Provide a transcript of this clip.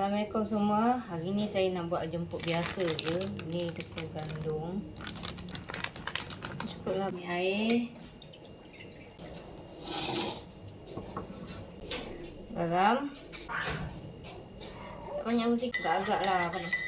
Assalamualaikum semua. Hari ni saya nak buat jemput biasa je. Ni tepung gandum. Cukuplah ni air. Garam. Tak banyak mesti agak-agak lah panas.